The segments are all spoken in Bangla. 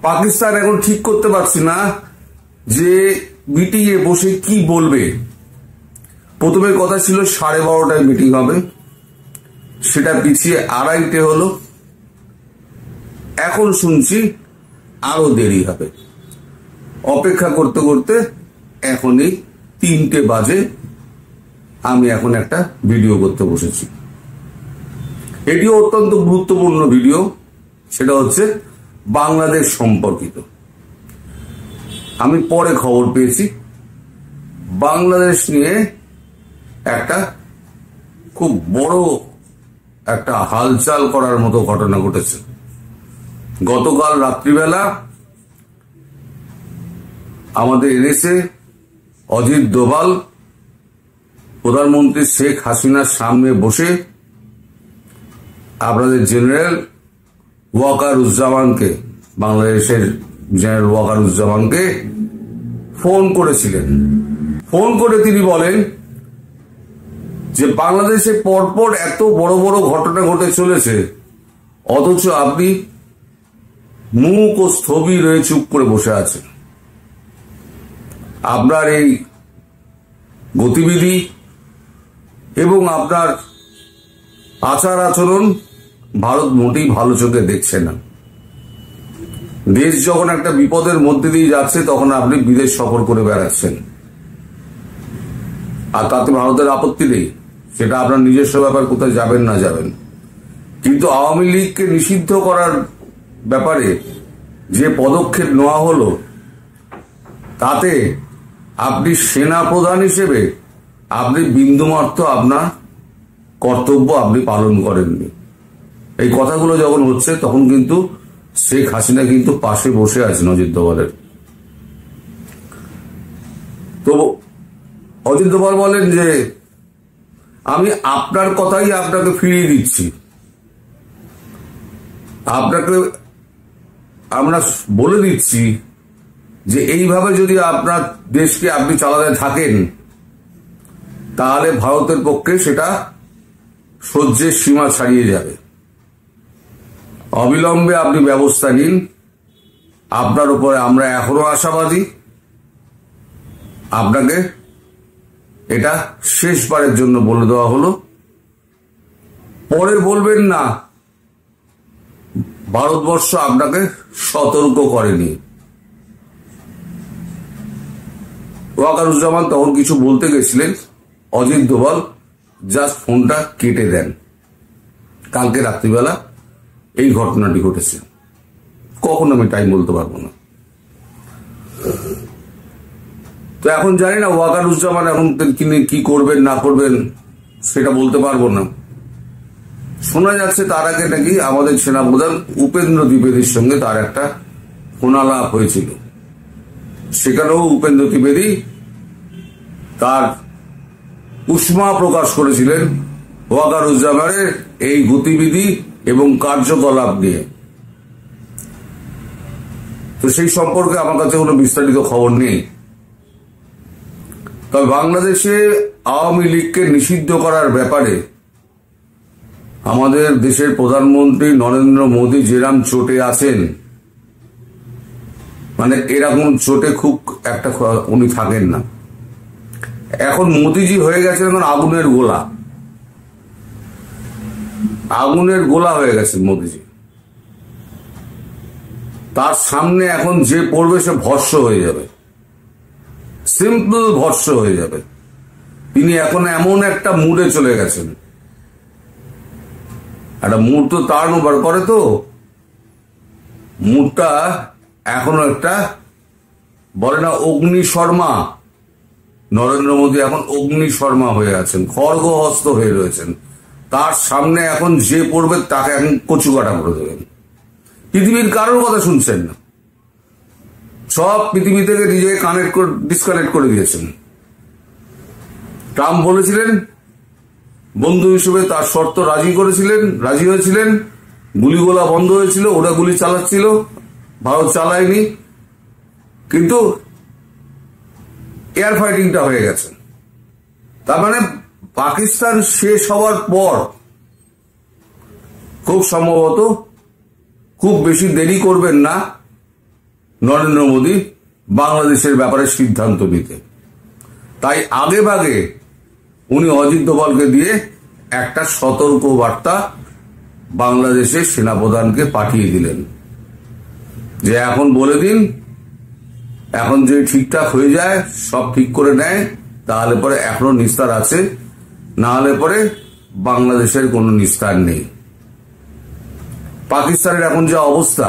পাকিস্তান এখন ঠিক করতে পারছি না যে মিটিং এ বসে কি বলবে। প্রথমে কথা ছিল 12:30টায় মিটিং হবে, সেটা পিছিয়ে 2:30টে হলো। এখন শুনছি আরো দেরি হবে। অপেক্ষা করতে করতে এখনই 3টে বাজে, আমি এখন একটা ভিডিও করতে বসেছি। এটিও অত্যন্ত গুরুত্বপূর্ণ ভিডিও, সেটা হচ্ছে বাংলাদেশ সম্পর্কিত। আমি পরে খবর পেয়েছি বাংলাদেশ নিয়ে একটা খুব বড় একটা হালচাল করার মতো ঘটনা ঘটেছে। গতকাল রাত্রিবেলা আমাদের এনএসএ অজিত দোভাল প্রধানমন্ত্রী শেখ হাসিনার সামনে বসে আপনাদের জেনারেল ওয়াকারুজ্জামানকে, বাংলাদেশের জেনারেল ওয়াকারুজ্জামানকে ফোন করেছিলেন। ফোন করে তিনি বলেন যে বাংলাদেশে পরপর এত বড় বড় ঘটনা ঘটে চলেছে, অথচ আপনি মুখ ও স্থবির হয়ে চুপ করে বসে আছেন। আপনার এই গতিবিধি এবং আপনার আচার আচরণ ভারত মোটেই ভালো চোখে দেখছে না। দেশ যখন একটা বিপদের মধ্যে দিয়ে যাচ্ছে, তখন আপনি বিদেশ সফর করে বেড়াচ্ছেন, আর তাতে ভারতের আপত্তি নেই, সেটা আপনার নিজস্ব ব্যাপার, কোথায় যাবেন না যাবেন। কিন্তু আওয়ামী লীগকে নিষিদ্ধ করার ব্যাপারে যে পদক্ষেপ নেওয়া হলো, তাতে আপনি সেনা প্রধান হিসেবে আপনি বিন্দুমাত্র আপনার কর্তব্য আপনি পালন করেননি। এই কথাগুলো যখন হচ্ছে, তখন কিন্তু শেখ হাসিনা কিন্তু পাশে বসে আছেন অজিত দোভালের। তো অজিত দোভাল বলেন যে আমি আপনার কথাই আপনাকে ফিরিয়ে দিচ্ছি, আপনাকে আমরা বলে দিচ্ছি যে এইভাবে যদি আপনার দেশকে আপনি চালাতে থাকেন, তাহলে ভারতের পক্ষে সেটা সহ্যের সীমা ছাড়িয়ে যাবে। অবিলম্বে আপনি ব্যবস্থা নিন, আপনার উপরে আমরা এখনো আশাবাদী। আপনাকে এটা শেষবারের জন্য বলে দেওয়া হলো, পরে বলবেন না ভারতবর্ষ আপনাকে সতর্ক করেনি। ওয়াকারুজ্জামান তখন কিছু বলতে গেছিলেন, অজিত দোভাল জাস্ট ফোনটা কেটে দেন। কালকে রাত্রিবেলা এই ঘটনাটি ঘটেছে, কখন আমি টাইম বলতে পারবো না। তো এখন জানি না ওয়াকারুজ্জামান এখন তিনি কি করবেন না করবেন সেটা বলতে পারবো না। শোনা যাচ্ছে তার আগে নাকি আমাদের সেনাপ্রধান উপেন্দ্র দ্বিবেদীর সঙ্গে তার একটা ফোনালাপ হয়েছিল। সেখানেও উপেন্দ্র দ্বিবেদী তার উষ্মা প্রকাশ করেছিলেন ওয়াকারুজ্জামানের এই গতিবিধি এবং কার্যকলাপ নিয়ে। তো সেই সম্পর্কে আমার কাছে কোনো বিস্তারিত খবর নেই। তবে বাংলাদেশে আওয়ামী লীগকে নিষিদ্ধ করার ব্যাপারে আমাদের দেশের প্রধানমন্ত্রী নরেন্দ্র মোদী যেরাম চোটে আছেন, মানে এরকম চোটে খুব একটা উনি থাকেন না। এখন মোদীজি হয়ে গেছেন এখন আগুনের গোলা, আগুনের গোলা হয়ে গেছেন মোদীজি। তার সামনে এখন যে পড়বে সে ভস্ম হয়ে যাবে, সিম্পল ভস্ম হয়ে যাবে। তিনি এখন এমন একটা মুডে চলে গেছেন, একটা মুড তো টার্ন ওভার করে, তো মুডটা এখনো একটা বলে না অগ্নি শর্মা। নরেন্দ্র মোদী এখন অগ্নি শর্মা হয়ে আছেন, খড়গহস্ত হয়ে রয়েছেন। তার সামনে এখন যে পড়বে তাকে এখন কচুকাটা করে দেবেন। পৃথিবীর কারোর কথা শুনছেন না, সব পৃথিবী থেকে নিজেকে ডিসকানেক্ট করে দিয়েছেন। ট্রাম্প বলেছিলেন বন্ধু হিসেবে তার শর্ত রাজি হয়েছিলেন, গুলিগোলা বন্ধ হয়েছিল, ওরা গুলি চালাচ্ছিল, ভারত চালায়নি, কিন্তু এয়ার ফাইটিংটা হয়ে গেছে। তার মানে পাকিস্তান শেষ হওয়ার পর খুব সম্ভবত খুব বেশি দেরি করবেন না, নরেন্দ্র মোদী বাংলাদেশের ব্যাপারে সিদ্ধান্ত নিতে। তাই আগে ভাগে উনি অজিত দোভালকে দিয়ে একটা সতর্ক বার্তা বাংলাদেশের সেনাপ্রধানকে পাঠিয়ে দিলেন যে এখন বলে দিন, এখন যদি ঠিকঠাক হয়ে যায়, সব ঠিক করে নেয়, তাহলে পরে এখনো নিস্তার আছে, না হলে পরে বাংলাদেশের কোনো নিস্তার নেই। পাকিস্তানের এখন যা অবস্থা,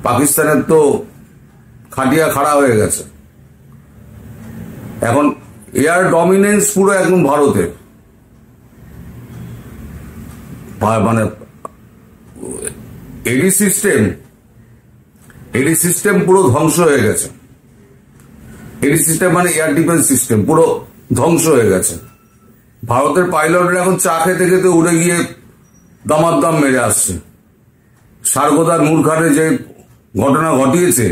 পাকিস্তানের তো খাটিয়া খাড়া হয়ে গেছে। এখন এয়ার ডমিনেন্স পুরো একদম ভারতের, মানে এডি সিস্টেম পুরো ধ্বংস হয়ে গেছে। এডি সিস্টেম মানে এয়ার ডিফেন্স সিস্টেম পুরো ধ্বংস হয়ে গেছে। ভারতের পাইলটরা এখন চা খেতে খেতে উড়ে গিয়ে দামাদ্দাম মেরে আসছে। সারগোদার মূর্খারে যে ঘটনা ঘটিয়েছে,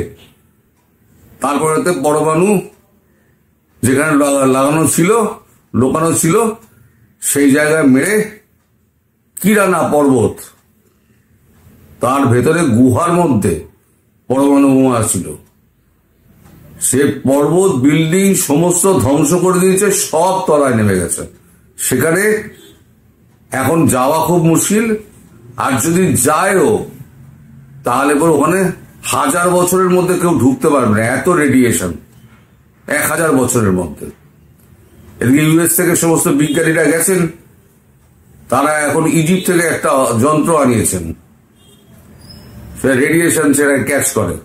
তারপরে পরমাণু যেখানে লাগানো ছিল, লোকানো ছিল, সেই জায়গায় মেরে কিরানা পর্বত, তার ভেতরে গুহার মধ্যে পরমাণু বোমা ছিল। সে পর্বত বিল্ডিং সমস্ত ধ্বংস করে দিয়েছে, সব তলায় নেমে গেছে। সেখানে এখন যাওয়া খুব মুশকিল, আর যদি যায়ও তাহলে পরে ওখানে 1000 বছরের মধ্যে কেউ ঢুকতে পারবে না, এত রেডিয়েশন 1000 বছরের মধ্যে। এদিকে ইউএস থেকে সমস্ত বিজ্ঞানীরা গেছেন, তারা এখন ইজিপ্ট থেকে একটা যন্ত্র আনিয়েছেন, সে রেডিয়েশন সেটা ক্যাচ করে,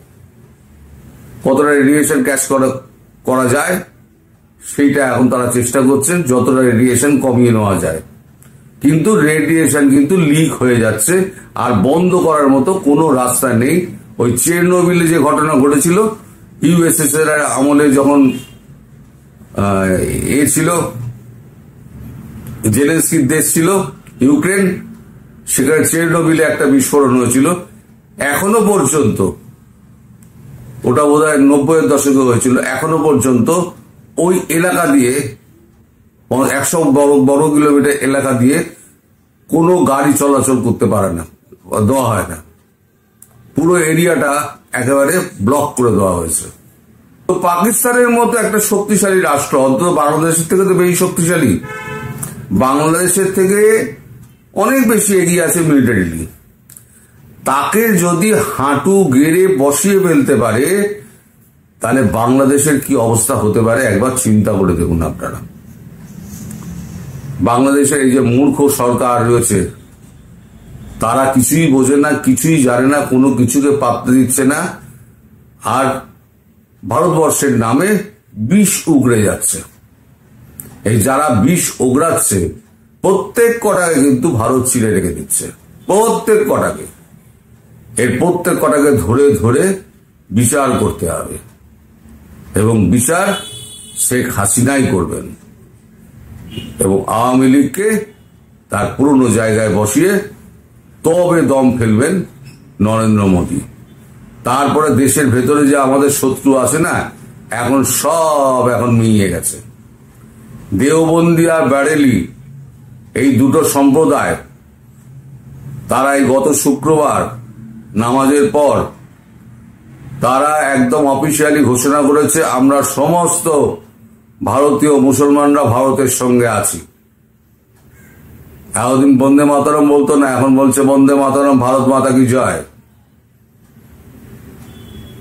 কতটা রেডিয়েশন ক্যাচ করা যায় সেইটা এখন তারা চেষ্টা করছেন যতটা রেডিয়েশন কমিয়ে নেওয়া যায়। কিন্তু রেডিয়েশন কিন্তু লিক হয়ে যাচ্ছে, আর বন্ধ করার মতো কোনো রাস্তা নেই। ওই চেরনোবিলে যে ঘটনা ঘটেছিল, ইউএসএসআর আমলে যখন ছিল, জেলেনস্কির দেশ ছিল ইউক্রেন, সেখানে চেরনোবিলে একটা বিস্ফোরণ হয়েছিল। এখনো পর্যন্ত, ওটা বোধহয় 90-এর দশকে হয়েছিল, এখনো পর্যন্ত ওই এলাকা দিয়ে 100 বর্গ কিলোমিটার এলাকা দিয়ে কোনো গাড়ি চলাচল করতে পারে না, দেওয়া হয় না। পুরো এরিয়াটা একেবারে ব্লক করে দেওয়া হয়েছে। তো পাকিস্তানের মতো একটা শক্তিশালী রাষ্ট্র, অন্তত বাংলাদেশের থেকে তো বেশি শক্তিশালী, বাংলাদেশের থেকে অনেক বেশি এগিয়ে আছে মিলিটারিলি, তাকে যদি হাঁটু গেড়ে বসিয়ে ফেলতে পারে, তাহলে বাংলাদেশের কি অবস্থা হতে পারে একবার চিন্তা করে দেখুন আপনারা। বাংলাদেশের এই যে মূর্খ সরকার রয়েছে, তারা কিছুই বোঝে না, কিছুই জানে না, কোনো কিছুকে পাত্তা দিচ্ছে না, আর ভারতবর্ষের নামে বিষ উগড়ে যাচ্ছে। এই যারা বিষ ওগড়াচ্ছে, প্রত্যেক কটাকে কিন্তু ভারত চিড়ে রেখে দিচ্ছে, প্রত্যেক কটাকে। এর প্রত্যেক কটাকে ধরে ধরে বিচার করতে হবে, এবং বিচার শেখ হাসিনাই করবেন, এবং আওয়ামী লীগকে তার পুরনো জায়গায় বসিয়ে তবে দম ফেলবেন নরেন্দ্র মোদী। তারপরে দেশের ভেতরে যে আমাদের শত্রু আছে না, এখন সব মিইয়ে গেছে। দেওবন্দি আর ব্যারেলি, এই দুটো সম্প্রদায়, তারা এই গত শুক্রবার নামাজের পর তারা একদম অফিসিয়ালি ঘোষণা করেছে, আমরা সমস্ত ভারতীয় মুসলমানরা ভারতের সঙ্গে আছি। এতদিন বন্দে মাতরম বলতো না, এখন বলছে বন্দে মাতরম, ভারত মাতা কি জয়।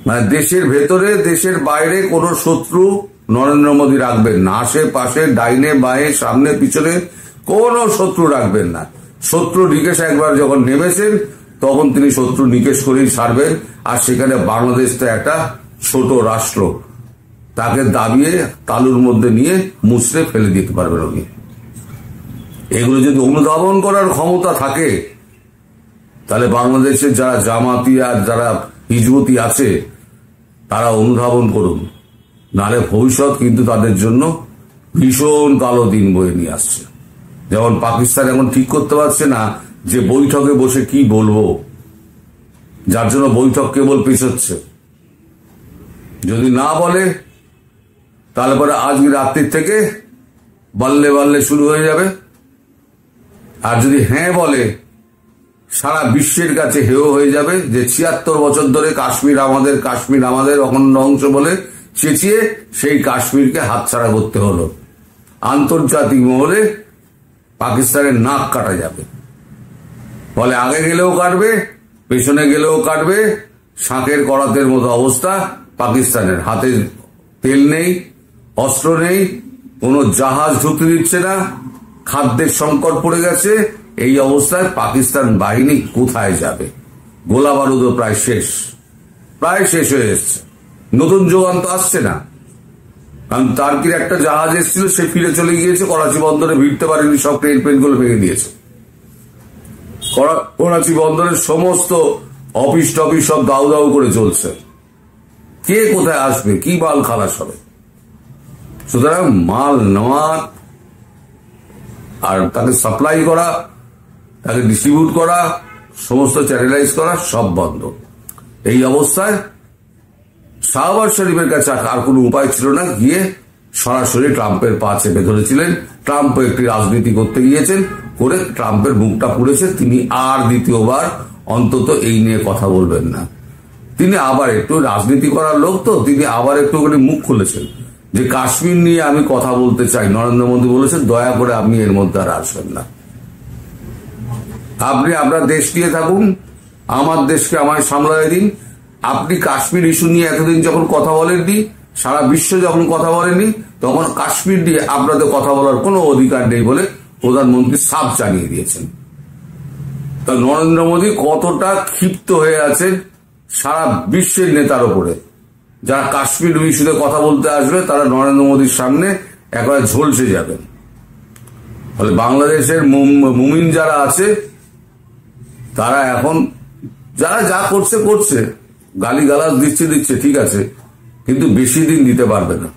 মানে দেশের ভেতরে দেশের বাইরে কোনো শত্রু নরেন্দ্র মোদী রাখবেন না, আশেপাশে ডাইনে বাঁয়ে সামনে পিছনে কোনো শত্রু রাখবেন না। শত্রু নিকেশ একবার যখন নেমেছেন, তখন তিনি শত্রু নিকেশ করেই ছাড়বেন। আর সেখানে বাংলাদেশ তো একটা ছোট রাষ্ট্র, তাকে দাবিয়ে তালুর মধ্যে নিয়ে মুছড়ে ফেলে দিতে পারবেন উনি। এগুলো যদি অনুধাবন করার ক্ষমতা থাকে, তাহলে বাংলাদেশের যারা জামাতি আর যারা হিজবুতি আছে, তারা অনুধাবন করুন, নাহলে ভবিষ্যৎ কিন্তু তাদের জন্য ভীষণ কালো দিন বয়ে নিয়ে আসছে। যেমন পাকিস্তান এখন ঠিক করতে পারছে না যে বৈঠকে বসে কি বলবো, যার জন্য বৈঠক কেবল পেছোচ্ছে। যদি না বলে, তাহলে পরে আজকে রাত্রির থেকে বাল্লে বাল্লে শুরু হয়ে যাবে। আর যদি হ্যাঁ বলে, সারা বিশ্বের কাছে হেয় হয়ে যাবে যে ৭৬ বছর ধরে কাশ্মীর আমাদের অখণ্ড অংশ বলে চেঁচিয়ে সেই কাশ্মীরকে হাতছাড়া করতে হলো। আন্তর্জাতিক মহলে পাকিস্তানের নাক কাটা যাবে। ফলে আগে গেলেও কাটবে, পেছনে গেলেও কাটবে। শাঁখের করাতের মতো অবস্থা পাকিস্তানের। হাতে তেল নেই, অস্ত্র নেই, কোনো জাহাজ ঢুকতে দিচ্ছে না, খাদ্যের সংকট পড়ে গেছে। এই অবস্থায় পাকিস্তান বাহিনী কোথায় যাবে? গোলা বারুদও প্রায় শেষ হয়ে এসছে। নতুন যোগান তো আসছে না। কারণ টার্কির একটা জাহাজ এসেছিল, সে ফিরে চলে গিয়েছে, করাচি বন্দরে ভিড়তে পারেনি, সব ট্রেন গুলো ভেঙে দিয়েছে। করাচি বন্দরের সমস্ত অফিস টফিস সব দাউ দাউ করে চলছে। কে কোথায় আসবে, কি মাল খালাস হবে? সুতরাং মাল নেওয়া আর তাকে সাপ্লাই করা, তাকে ডিস্ট্রিবিউট করা, সমস্ত চ্যানেলাইজ করা সব বন্ধ। এই অবস্থায় শাহবাজ শরীফের কাছে আর কোনো উপায় ছিল না, গিয়ে সরাসরি ট্রাম্পের পা চেপে ধরেছিলেন। ট্রাম্প একটি রাজনীতি করতে গিয়েছেন, করে ট্রাম্পের মুখটা পুড়েছে। তিনি আর দ্বিতীয়বার অন্তত এই নিয়ে কথা বলবেন না। তিনি আবার একটু রাজনীতি করার লোক তো, তিনি আবার একটু করে মুখ খুলেছেন যে কাশ্মীর নিয়ে আমি কথা বলতে চাই। নরেন্দ্র মোদী বলেছেন দয়া করে আপনি এর মধ্যে আর আসবেন না, আপনি আপনার দেশ নিয়ে থাকুন, আমার দেশকে আমায় সামলায় দিন। আপনি কাশ্মীর ইস্যু নিয়ে এতদিন যখন কথা বলেননি, সারা বিশ্ব যখন কথা বলেনি, তখন কাশ্মীর নিয়ে আপনাদের কথা বলার কোনো অধিকার নেই বলে প্রধানমন্ত্রী সাফ জানিয়ে দিয়েছেন। তা নরেন্দ্র মোদী কতটা ক্ষিপ্ত হয়ে আছে সারা বিশ্বের নেতার ওপরে। যারা কাশ্মীর ইস্যুতে কথা বলতে আসবে তারা নরেন্দ্র মোদীর সামনে একেবারে ঝলসে যাবেন। ফলে বাংলাদেশের মুমিন যারা আছে তারা এখন যারা যা করছে গালিগালাজ দিচ্ছে ঠিক আছে, কিন্তু বেশি দিন দিতে পারবে না।